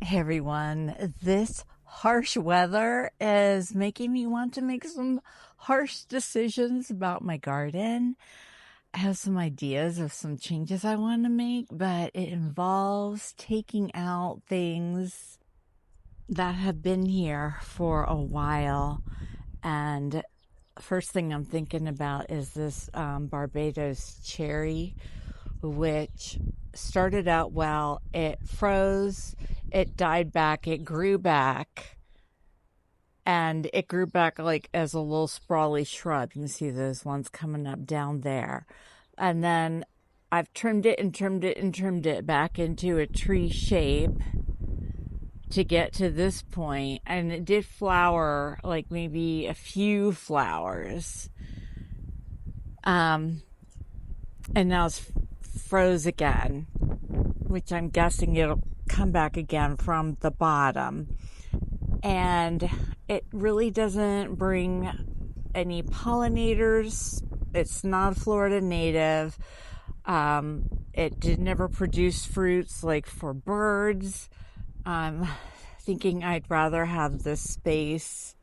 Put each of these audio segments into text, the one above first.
Hey everyone, this harsh weather is making me want to make some harsh decisions about my garden. I have some ideas of some changes I want to make, but it involves taking out things that have been here for a while. And first thing I'm thinking about is this Barbados cherry, which started out well. It froze, it died back, it grew back, and it grew back like as a little sprawly shrub. You can see those ones coming up down there. And then I've trimmed it and trimmed it and trimmed it back into a tree shape to get to this point. And it did flower, like maybe a few flowers. And now it's froze again, which I'm guessing it'll come back again from the bottom. And it really doesn't bring any pollinators. It's not a Florida native. It did never produce fruits like for birds. I'm thinking I'd rather have this space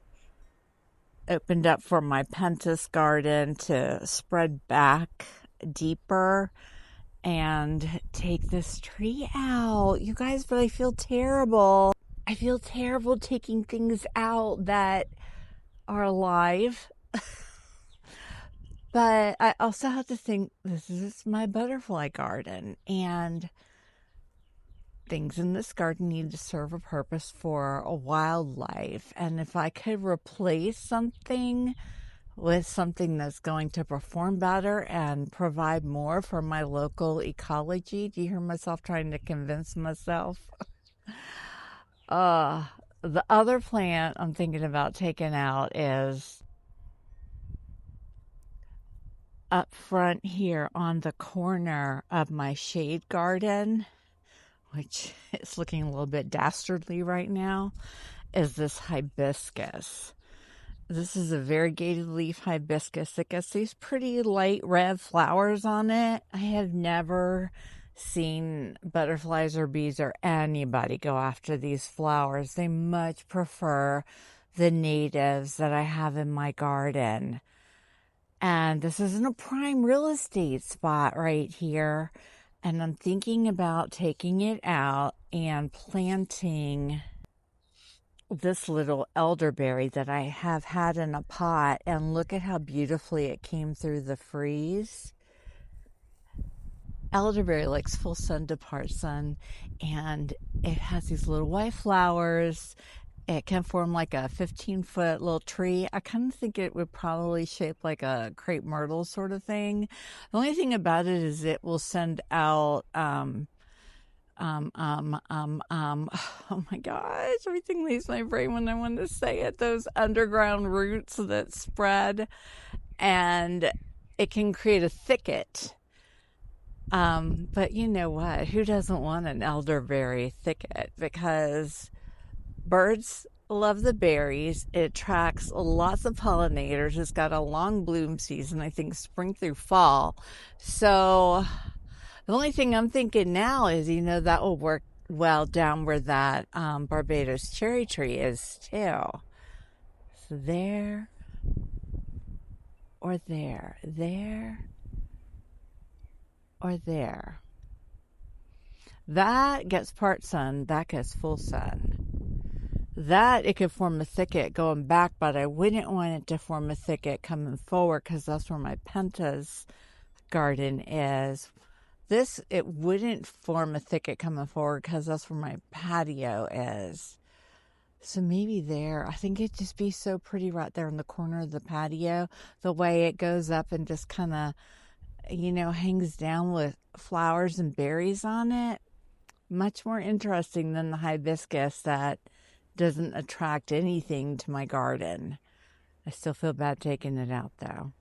opened up for my pentas garden to spread back deeper and take this tree out. You guys, but I feel terrible. I feel terrible taking things out that are alive. But I also have to think this is my butterfly garden, and things in this garden need to serve a purpose for a wildlife. And if I could replace something with something that's going to perform better and provide more for my local ecology. Do you hear myself trying to convince myself? The other plant I'm thinking about taking out is up front here on the corner of my shade garden, which is looking a little bit dastardly right now, is this hibiscus. This is a variegated leaf hibiscus that gets these pretty light red flowers on it. I have never seen butterflies or bees or anybody go after these flowers. They much prefer the natives that I have in my garden. And this isn't a prime real estate spot right here. And I'm thinking about taking it out and planting this little elderberry that I have had in a pot, and look at how beautifully it came through the freeze. Elderberry likes full sun to part sun, and it has these little white flowers. It can form like a 15-foot little tree. I kind of think it would probably shape like a crepe myrtle sort of thing. The only thing about it is it will send out oh my gosh, everything leaves my brain when I want to say it. Those underground roots that spread, and it can create a thicket. But you know what? Who doesn't want an elderberry thicket? Because birds love the berries. It attracts lots of pollinators. It's got a long bloom season, I think spring through fall. So the only thing I'm thinking now is, that will work well down where that Barbados cherry tree is too. So there, or there, or there. That gets part sun, that gets full sun. That it could form a thicket going back, but I wouldn't want it to form a thicket coming forward because that's where my pentas garden is. This, it wouldn't form a thicket coming forward because that's where my patio is. So maybe there, I think it'd just be so pretty right there in the corner of the patio, the way it goes up and just kind of, hangs down with flowers and berries on it. Much more interesting than the hibiscus that doesn't attract anything to my garden. I still feel bad taking it out though,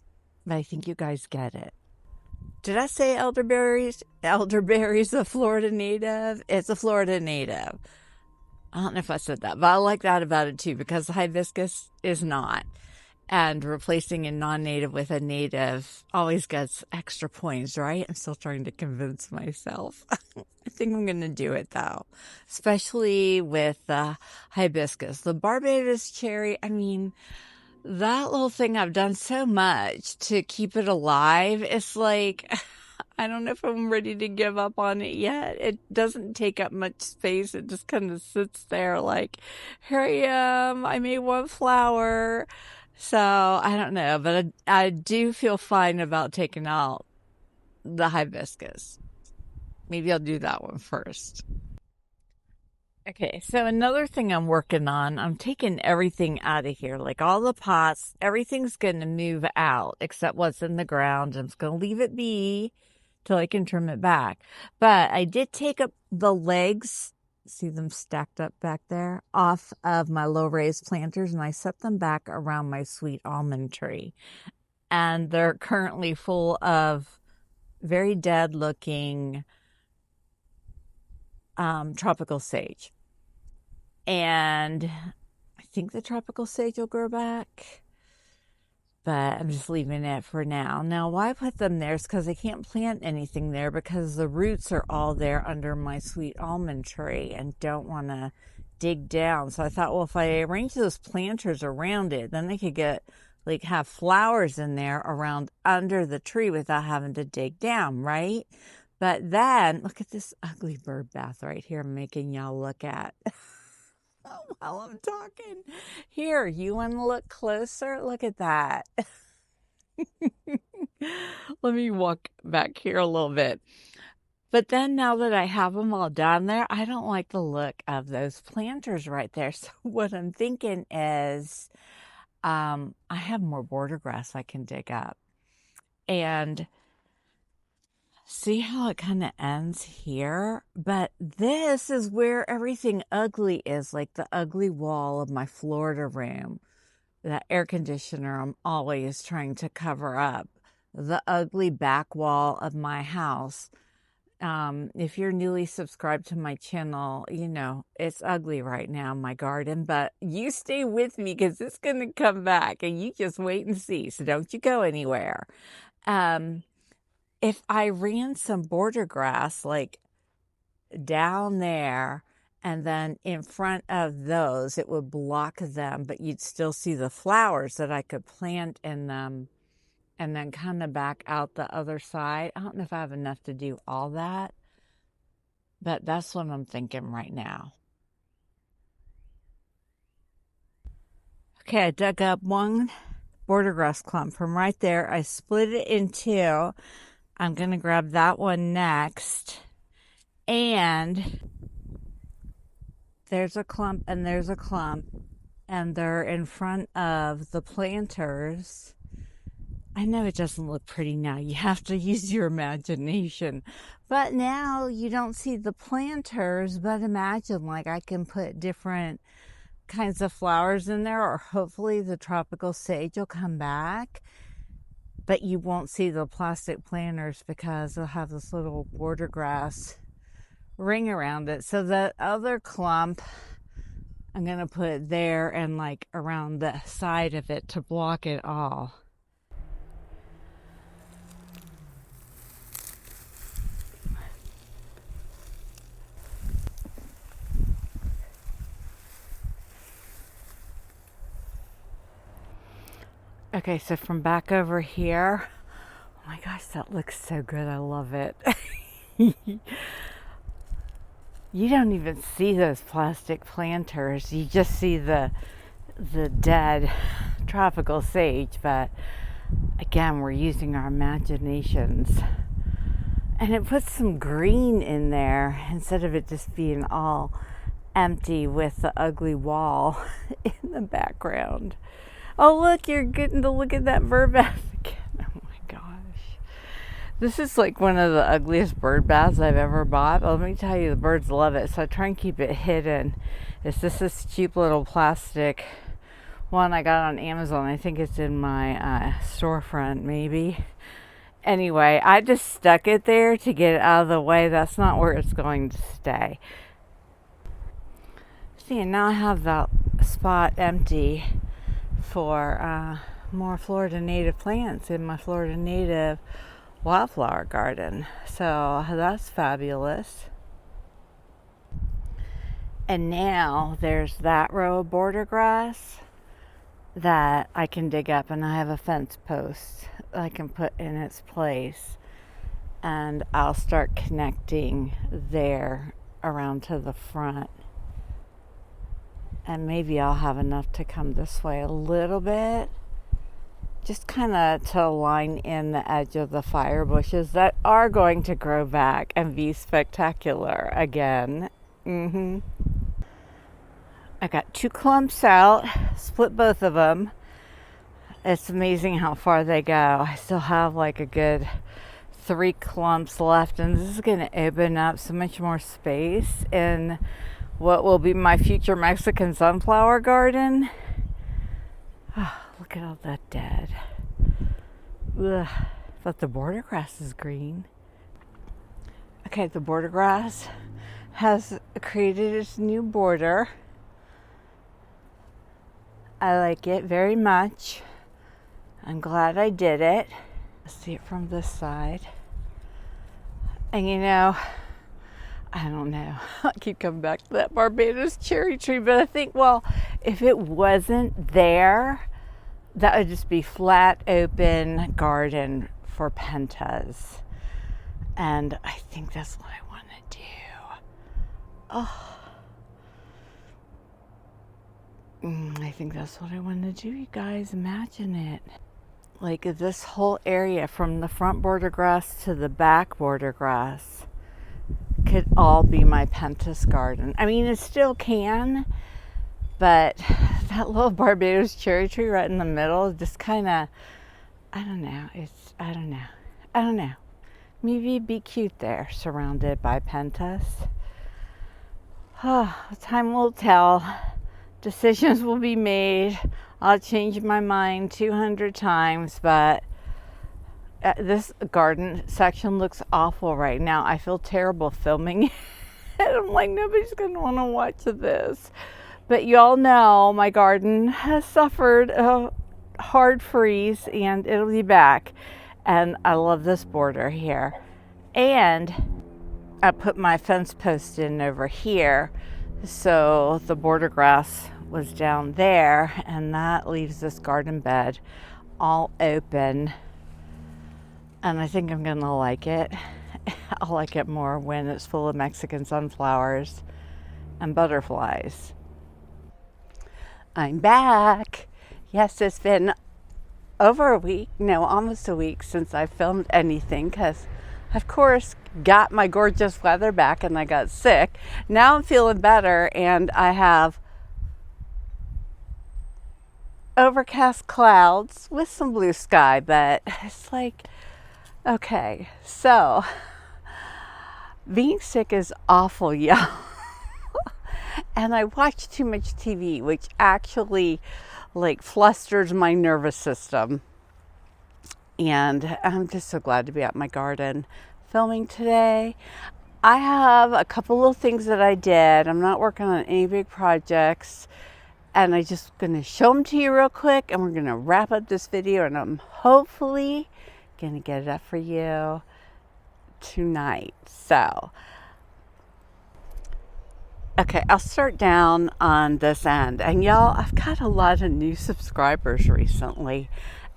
but I think you guys get it. Did I say elderberries? Elderberry's a Florida native. It's a Florida native. I don't know if I said that, but I like that about it too, because the hibiscus is not. And replacing a non-native with a native always gets extra points, right? I'm still trying to convince myself. I think I'm going to do it though, especially with the hibiscus. The Barbados cherry, I mean, that little thing, I've done so much to keep it alive. It's like, I don't know if I'm ready to give up on it yet. It doesn't take up much space. It just kind of sits there like, here I am. I made one flower. So I don't know, but I do feel fine about taking out the hibiscus. Maybe I'll do that one first. Okay, so another thing I'm working on, I'm taking everything out of here, like all the pots, everything's going to move out except what's in the ground. I'm just going to leave it be till I can trim it back. But I did take up the legs, see them stacked up back there, off of my low raised planters, and I set them back around my sweet almond tree. And they're currently full of very dead looking tropical sage. And I think the tropical sage will grow back, but I'm just leaving it for now. Now, why I put them there is because I can't plant anything there because the roots are all there under my sweet almond tree and don't want to dig down. So I thought, well, if I arrange those planters around it, then I could get have flowers in there around under the tree without having to dig down, right? But then look at this ugly bird bath right here I'm making y'all look at. While I'm talking. Here, you want to look closer? Look at that. Let me walk back here a little bit. But then now that I have them all down there, I don't like the look of those planters right there. So what I'm thinking is I have more border grass I can dig up. And see how it kind of ends here? But this is where everything ugly is, like the ugly wall of my Florida room. That air conditioner I'm always trying to cover up. The ugly back wall of my house. If you're newly subscribed to my channel, you know, it's ugly right now in my garden, but you stay with me because it's going to come back and you just wait and see. So don't you go anywhere. If I ran some border grass like down there and then in front of those, it would block them, but you'd still see the flowers that I could plant in them and then kind of back out the other side. I don't know if I have enough to do all that, but that's what I'm thinking right now. Okay, I dug up one border grass clump from right there. I split it in two. I'm going to grab that one next. And there's a clump and there's a clump. And they're in front of the planters. I know it doesn't look pretty now. You have to use your imagination. But now you don't see the planters. But imagine like I can put different kinds of flowers in there. Or hopefully the tropical sage will come back. But you won't see the plastic planters because they'll have this little border grass ring around it. So the other clump, I'm going to put there and like around the side of it to block it all. Okay, so from back over here, oh my gosh, that looks so good. I love it. You don't even see those plastic planters. You just see the dead tropical sage. But again, we're using our imaginations. And it puts some green in there instead of it just being all empty with the ugly wall in the background. Oh, look, you're getting to look at that bird bath again. Oh my gosh. This is like one of the ugliest bird baths I've ever bought. But let me tell you, the birds love it. So I try and keep it hidden. It's just this cheap little plastic one I got on Amazon. I think it's in my storefront, maybe. Anyway, I just stuck it there to get it out of the way. That's not where it's going to stay. See, and now I have that spot empty for more Florida native plants in my Florida native wildflower garden. So that's fabulous. And now there's that row of border grass that I can dig up, and I have a fence post I can put in its place, and I'll start connecting there around to the front, and maybe I'll have enough to come this way a little bit, just kind of to line in the edge of the fire bushes that are going to grow back and be spectacular again. I got 2 clumps out, split both of them. It's amazing how far they go. I still have like a good 3 clumps left, and this is going to open up so much more space in what will be my future Mexican sunflower garden. Oh, look at all that dead. Ugh, but the border grass is green. Okay, the border grass has created its new border. I like it very much. I'm glad I did it. Let's see it from this side. And you know, I don't know. I keep coming back to that Barbados cherry tree, but I think, well, if it wasn't there, that would just be flat open garden for pentas. And I think that's what I want to do. Oh. I think that's what I want to do, you guys. Imagine it. Like this whole area from the front border grass to the back border grass could all be my pentas garden. I mean, it still can, but that little Barbados cherry tree right in the middle just kind of, I don't know. Maybe it'd be cute there, surrounded by pentas. Oh, time will tell. Decisions will be made. I'll change my mind 200 times, but this garden section looks awful right now. I feel terrible filming it. I'm like, nobody's going to want to watch this. But y'all know my garden has suffered a hard freeze, and it'll be back. And I love this border here. And I put my fence post in over here, so the border grass was down there, and that leaves this garden bed all open, and I think I'm gonna like it. I'll like it more when it's full of Mexican sunflowers and butterflies. I'm back. Yes, it's been over a week, no, almost a week since I filmed anything, because of course got my gorgeous weather back and I got sick. Now I'm feeling better, and I have overcast clouds with some blue sky, but it's like, okay, so being sick is awful, y'all. And I watch too much TV, which actually like flusters my nervous system. And I'm just so glad to be at my garden filming today. I have a couple of things that I did. I'm not working on any big projects, and I'm just going to show them to you real quick, and we're going to wrap up this video, and I'm hopefully going to get it up for you tonight. So, okay, I'll start down on this end. And y'all, I've got a lot of new subscribers recently,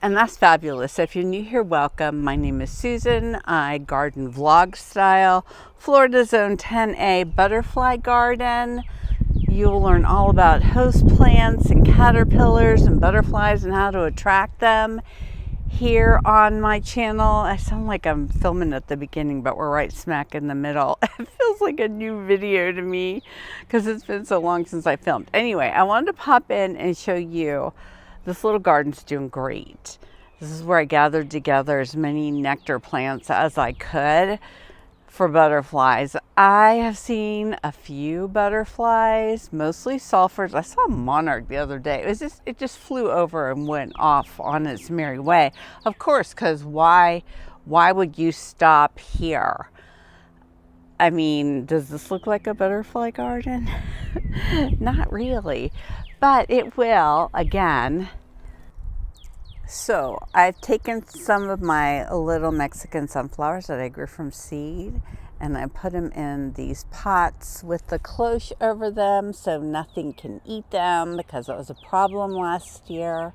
and that's fabulous. So if you're new here, welcome. My name is Susan. I garden vlog style, Florida Zone 10A butterfly garden. You'll learn all about host plants and caterpillars and butterflies and how to attract them here on my channel. I sound like I'm filming at the beginning, but we're right smack in the middle. It feels like a new video to me because it's been so long since I filmed. Anyway, I wanted to pop in and show you this little garden's doing great. This is where I gathered together as many nectar plants as I could for butterflies. I have seen a few butterflies, mostly sulfurs. I saw a monarch the other day. It just flew over and went off on its merry way. Of course, because why would you stop here? I mean, does this look like a butterfly garden? Not really, but it will, again, So I've taken some of my little Mexican sunflowers that I grew from seed, and I put them in these pots with the cloche over them so nothing can eat them, because it was a problem last year.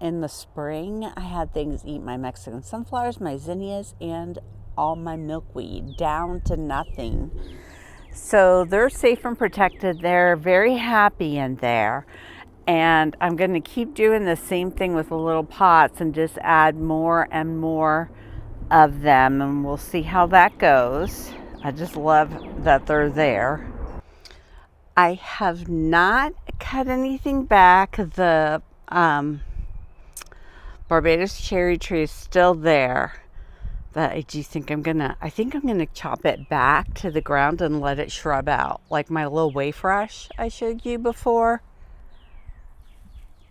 In the spring, I had things eat my Mexican sunflowers, my zinnias, and all my milkweed down to nothing. So they're safe and protected. They're very happy in there. And I'm going to keep doing the same thing with the little pots and just add more and more of them, and we'll see how that goes. I just love that they're there. I have not cut anything back. The Barbados cherry tree is still there, but I think I'm gonna chop it back to the ground and let it shrub out, like my little wafer ash I showed you before.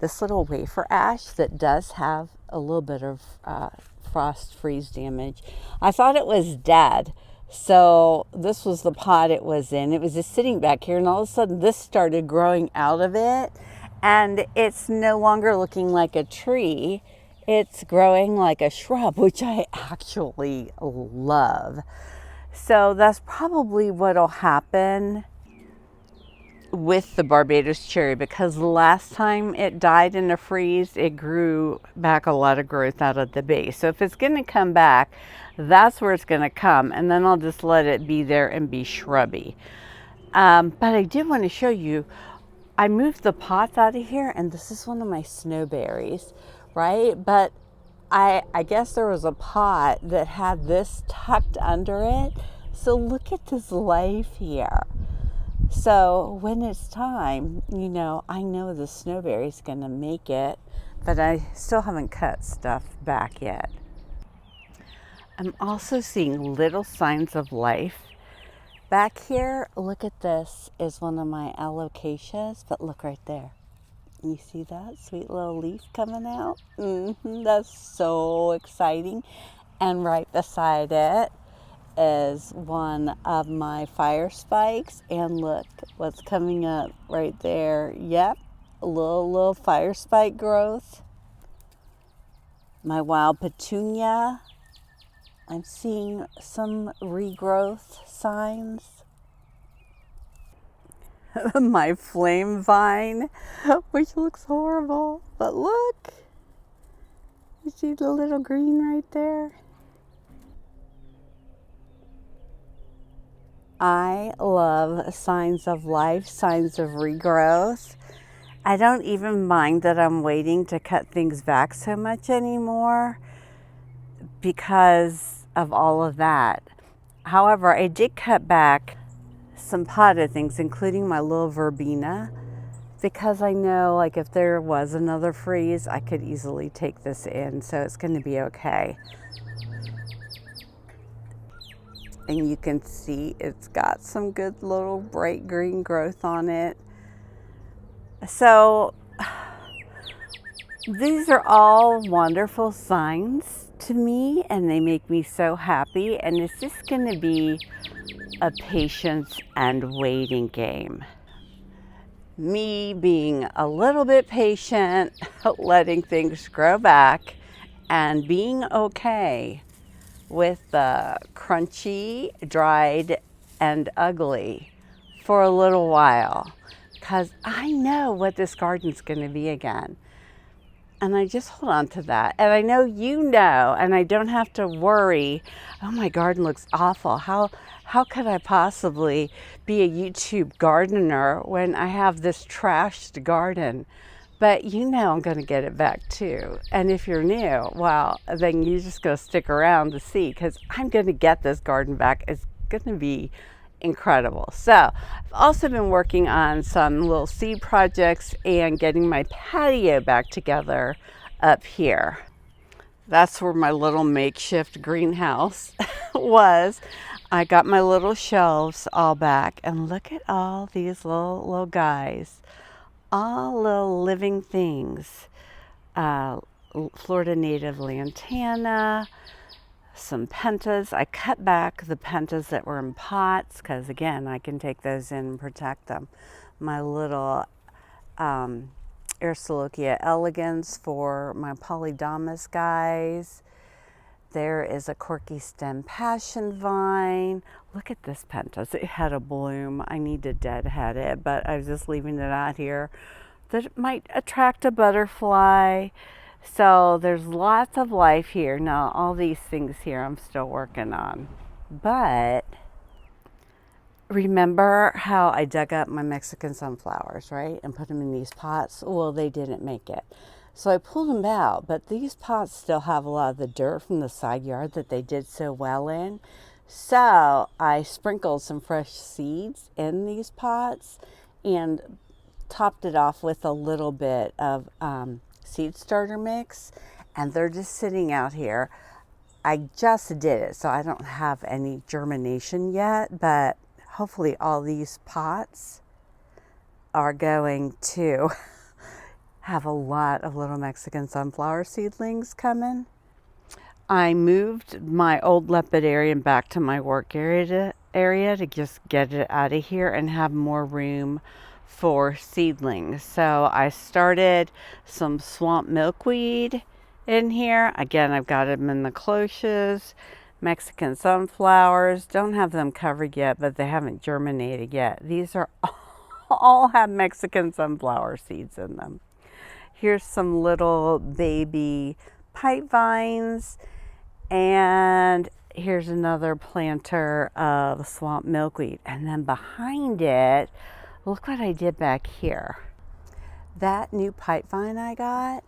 This little wafer ash that does have a little bit of frost freeze damage. I thought it was dead. So this was the pot it was in. It was just sitting back here, and all of a sudden this started growing out of it, and it's no longer looking like a tree. It's growing like a shrub, which I actually love. So that's probably what'll happen with the Barbados cherry, because the last time it died in a freeze, it grew back a lot of growth out of the base. So if it's going to come back, that's where it's going to come, and then I'll just let it be there and be shrubby. But I did want to show you, I moved the pots out of here, and this is one of my snowberries, right? But I guess there was a pot that had this tucked under it. So look at this life here. So when it's time, I know the snowberry's going to make it, but I still haven't cut stuff back yet. I'm also seeing little signs of life back here. Look at this, is one of my alocasias, but look right there. You see that sweet little leaf coming out? That's so exciting. And right beside it is one of my fire spikes, and look what's coming up right there. Yep, a little fire spike growth. My wild petunia, I'm seeing some regrowth signs. My flame vine, which looks horrible, but look, you see the little green right there? I love signs of life, signs of regrowth. I don't even mind that I'm waiting to cut things back so much anymore because of all of that. However, I did cut back some potted things, including my little verbena, because I know, like, if there was another freeze, I could easily take this in, so it's going to be okay. And you can see it's got some good little bright green growth on it. So these are all wonderful signs to me, and they make me so happy. And it's just going to be a patience and waiting game. Me being a little bit patient, letting things grow back, and being okay with the crunchy, dried, and ugly for a little while, because I know what this garden's going to be again. And I just hold on to that. And I know you know, and I don't have to worry, oh, my garden looks awful. How could I possibly be a YouTube gardener when I have this trashed garden? But I'm going to get it back too. And if you're new, well, then you just go stick around to see, because I'm going to get this garden back. It's going to be incredible. So I've also been working on some little seed projects and getting my patio back together up here. That's where my little makeshift greenhouse was. I got my little shelves all back, and look at all these little guys. All little living things. Florida native lantana, some pentas. I cut back the pentas that were in pots because, again, I can take those in and protect them. My little Aristolochia elegans for my polydamas guys. There is a corky stem passion vine. Look at this pentas. It had a bloom. I need to deadhead it, but I was just leaving it out here. That might attract a butterfly. So there's lots of life here. Now, all these things here I'm still working on. But remember how I dug up my Mexican sunflowers, right? And put them in these pots? Well, they didn't make it. So I pulled them out, but these pots still have a lot of the dirt from the side yard that they did so well in. So I sprinkled some fresh seeds in these pots and topped it off with a little bit of seed starter mix. And they're just sitting out here. I just did it, so I don't have any germination yet, but hopefully all these pots are going to have a lot of little Mexican sunflower seedlings coming. I moved my old lepidarian back to my work area to just get it out of here and have more room for seedlings. So I started some swamp milkweed in here. Again, I've got them in the cloches. Mexican sunflowers, don't have them covered yet, but they haven't germinated yet. These are all have Mexican sunflower seeds in them. Here's some little baby pipe vines, and here's another planter of swamp milkweed. And then behind it, look what I did back here. That new pipe vine I got,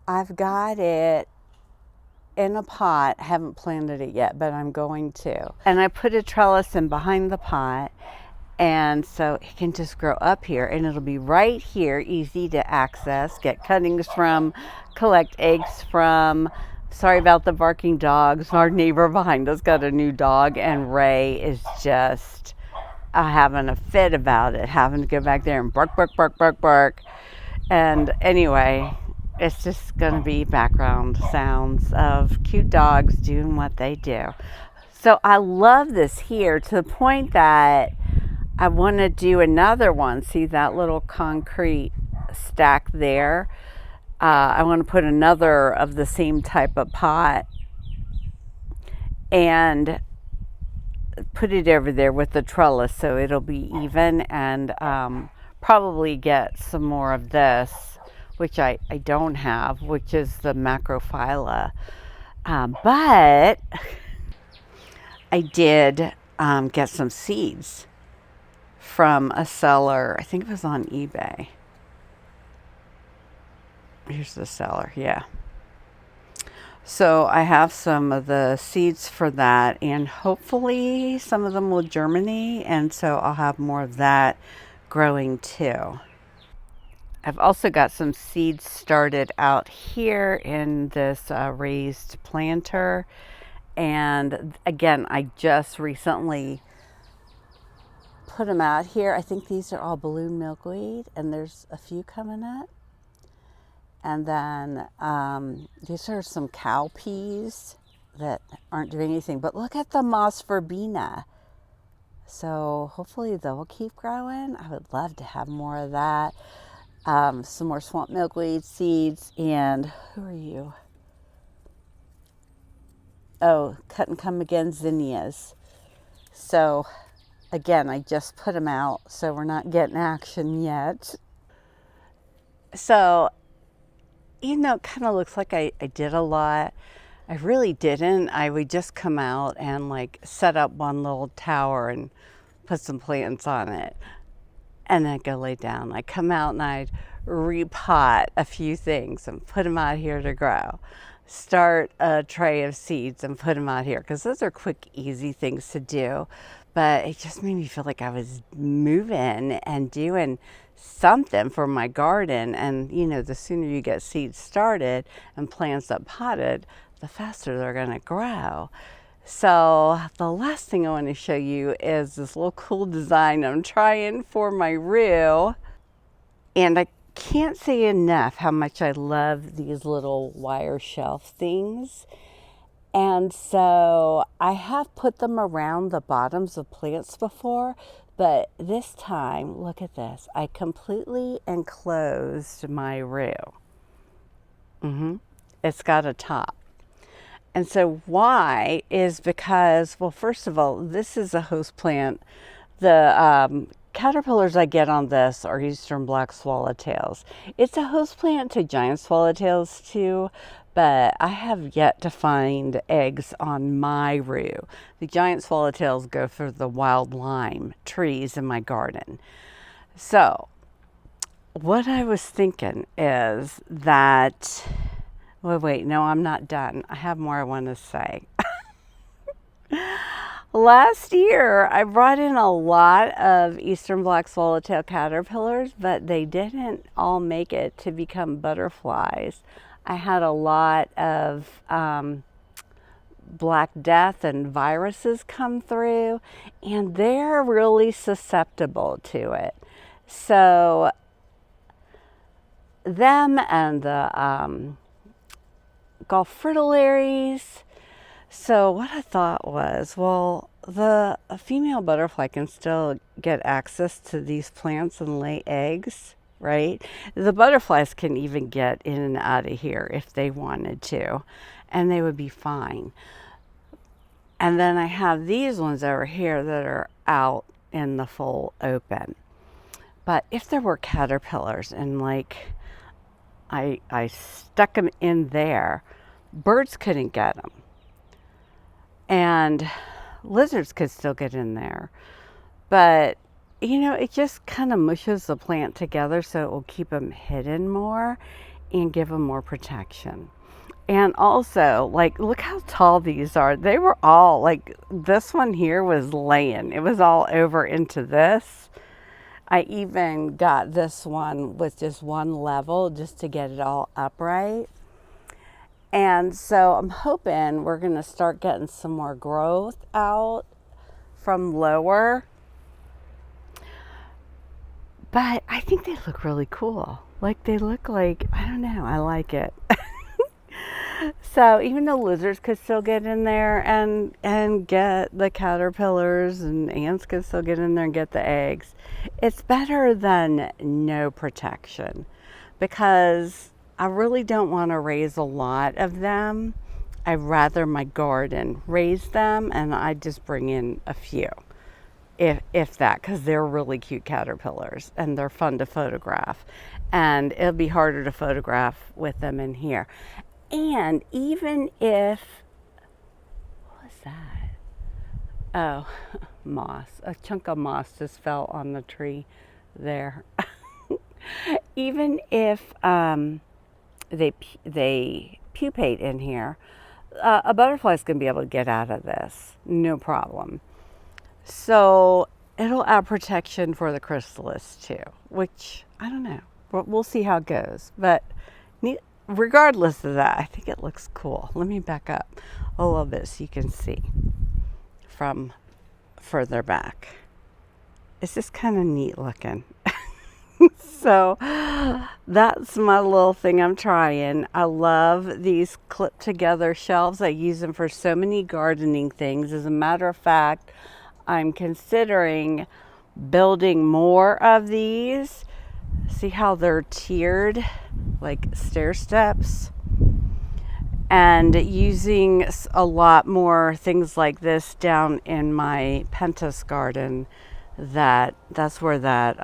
I've got it in a pot. Haven't planted it yet, but I'm going to. And I put a trellis in behind the pot, and so it can just grow up here, and it'll be right here, easy to access, get cuttings from, collect eggs from. Sorry about the barking dogs. Our neighbor behind us got a new dog, and Ray is just having a fit about it, having to go back there and bark, bark, bark, bark, bark. And anyway, it's just going to be background sounds of cute dogs doing what they do. So I love this here to the point that I want to do another one. See that little concrete stack there? I want to put another of the same type of pot and put it over there with the trellis so it'll be even, and probably get some more of this, which I don't have, which is the macrophylla. But I did get some seeds from a seller. I think it was on eBay. Here's the seller, yeah. So I have some of the seeds for that, and hopefully some of them will germinate, and so I'll have more of that growing too. I've also got some seeds started out here in this raised planter, and again, I just recently put them out here. I think these are all balloon milkweed, and there's a few coming up. And then these are some cow peas that aren't doing anything, but look at the moss verbena. So hopefully they'll keep growing. I would love to have more of that. Some more swamp milkweed seeds. And who are you? Oh, cut and come again zinnias. So again, I just put them out, so we're not getting action yet. So, you know, it kind of looks like I did a lot. I really didn't. I would just come out and like set up one little tower and put some plants on it, and then go lay down. I'd come out and I'd repot a few things and put them out here to grow. Start a tray of seeds and put them out here, because those are quick, easy things to do. But it just made me feel like I was moving and doing something for my garden. And you know, the sooner you get seeds started and plants up potted, the faster they're going to grow. So the last thing I want to show you is this little cool design I'm trying for my rue. And I can't say enough how much I love these little wire shelf things. And so I have put them around the bottoms of plants before. But this time, look at this. I completely enclosed my rue. It's got a top. And so why is because, well, first of all, this is a host plant. The caterpillars I get on this are eastern black swallowtails. It's a host plant to giant swallowtails too, but I have yet to find eggs on my rue. The giant swallowtails go for the wild lime trees in my garden. So what I was thinking is that, well, wait, no, I'm not done. I have more I want to say. Last year, I brought in a lot of eastern black swallowtail caterpillars, but they didn't all make it to become butterflies. I had a lot of Black Death and viruses come through, and they're really susceptible to it. So them and the Gulf fritillaries. So what I thought was, well, the female butterfly can still get access to these plants and lay eggs, right? The butterflies can even get in and out of here if they wanted to, and they would be fine. And then I have these ones over here that are out in the full open. But if there were caterpillars and like I stuck them in there, birds couldn't get them. And lizards could still get in there. But, you know, it just kind of mushes the plant together so it will keep them hidden more and give them more protection. And also, like, look how tall these are. They were all, like, this one here was laying. It was all over into this. I even got this one with just one level just to get it all upright. And so I'm hoping we're going to start getting some more growth out from lower. But I think they look really cool. Like they look like, I don't know, I like it. So even though lizards could still get in there and get the caterpillars, and ants could still get in there and get the eggs, it's better than no protection, because I really don't want to raise a lot of them. I'd rather my garden raise them and I just bring in a few, if that, because they're really cute caterpillars and they're fun to photograph. And it'll be harder to photograph with them in here. And even if, what was that? Oh, moss. A chunk of moss just fell on the tree there. Even if they pupate in here, a butterfly's going to be able to get out of this, no problem. So it'll add protection for the chrysalis too, which I don't know. We'll see how it goes. But regardless of that, I think it looks cool. Let me back up a little bit so you can see from further back. It's just kind of neat looking. So that's my little thing I'm trying. I love these clip together shelves. I use them for so many gardening things. As a matter of fact, I'm considering building more of these. See how they're tiered, like stair steps, and using a lot more things like this down in my pentas garden. That's where that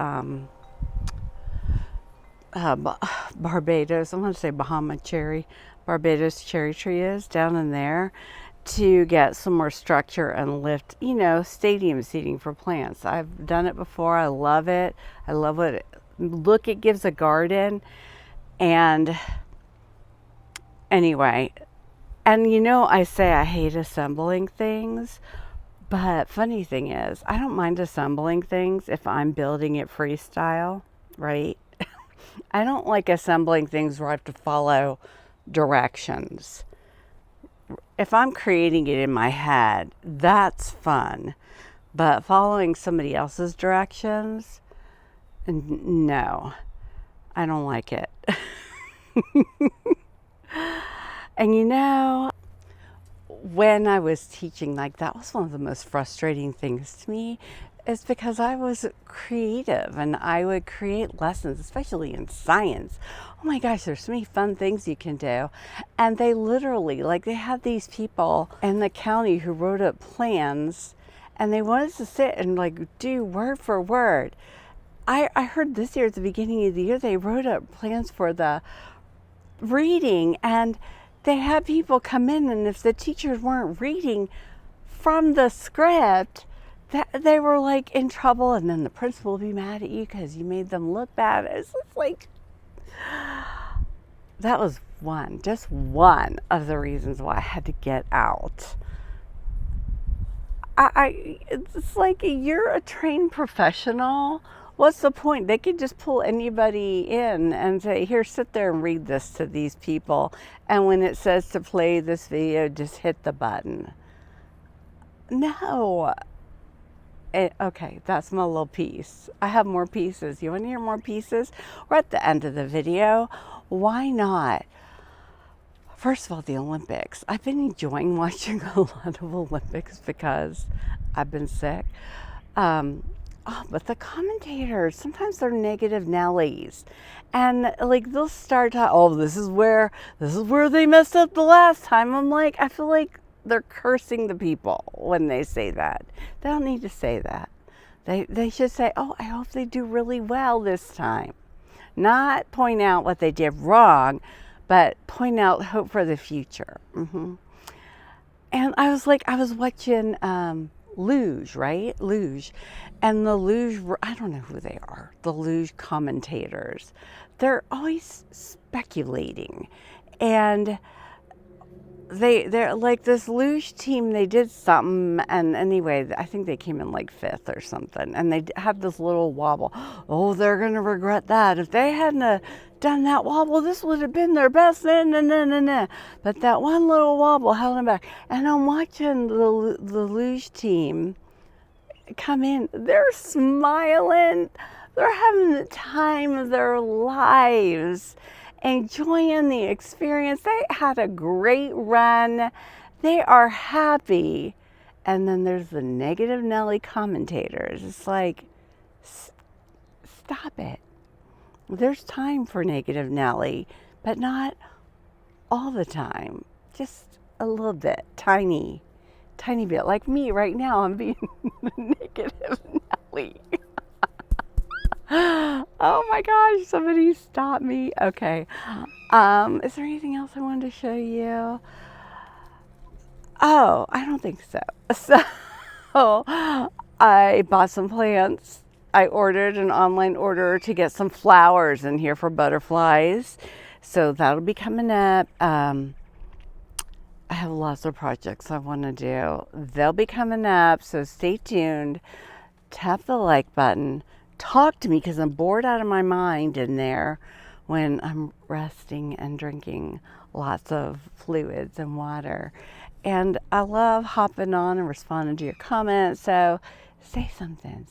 Barbados, I want to say Bahama cherry, Barbados cherry tree is down in there, to get some more structure and lift, stadium seating for plants. I've done it before. I love it. I love what look it gives a garden. And anyway, and I say I hate assembling things, but funny thing is, I don't mind assembling things if I'm building it freestyle, right? I don't like assembling things where I have to follow directions. If I'm creating it in my head, that's fun. But following somebody else's directions, no, I don't like it. And when I was teaching, like, that was one of the most frustrating things to me, is because I was creative and I would create lessons, especially in science. Oh my gosh, there's so many fun things you can do. And they literally, like, they had these people in the county who wrote up plans, and they wanted us to sit and like do word for word. I heard this year at the beginning of the year, they wrote up plans for the reading, and they had people come in, and if the teachers weren't reading from the script, that they were like in trouble, and then the principal will be mad at you because you made them look bad. It's just like, that was just one of the reasons why I had to get out. It's like, you're a trained professional. What's the point? They could just pull anybody in and say, here, sit there and read this to these people. And when it says to play this video, just hit the button. No. Okay, that's my little piece. I have more pieces. You want to hear more pieces? We're at the end of the video. Why not? First of all, the Olympics. I've been enjoying watching a lot of Olympics because I've been sick. But the commentators, sometimes they're negative Nellies. And like, they'll start to, oh, this is where they messed up the last time. I'm like, I feel like they're cursing the people when they say that. They don't need to say that. They should say, oh, I hope they do really well this time. Not point out what they did wrong, but point out hope for the future. And I was watching Luge, right? Luge. And the Luge, I don't know who they are, the Luge commentators. They're always speculating. And they're like, this luge team, they did something, and anyway, I think they came in like 5th or something, and they had this little wobble. Oh, they're gonna regret that. If they hadn't done that wobble, this would have been their best. But that one little wobble held them back. And I'm watching the luge team come in. They're smiling. They're having the time of their lives, enjoying the experience. They had a great run. They are happy. And then there's the negative Nelly commentators. It's like, stop it. There's time for negative Nelly, but not all the time. Just a little bit, tiny bit. Like me right now, I'm being negative Nelly. Oh my gosh, somebody stop me. Okay. Is there anything else I wanted to show you? Oh, I don't think so. So I bought some plants. I ordered an online order to get some flowers in here for butterflies. So that'll be coming up. I have lots of projects I want to do. They'll be coming up, so stay tuned. Tap the like button. Talk to me, because I'm bored out of my mind in there when I'm resting and drinking lots of fluids and water. And I love hopping on and responding to your comments. So say something.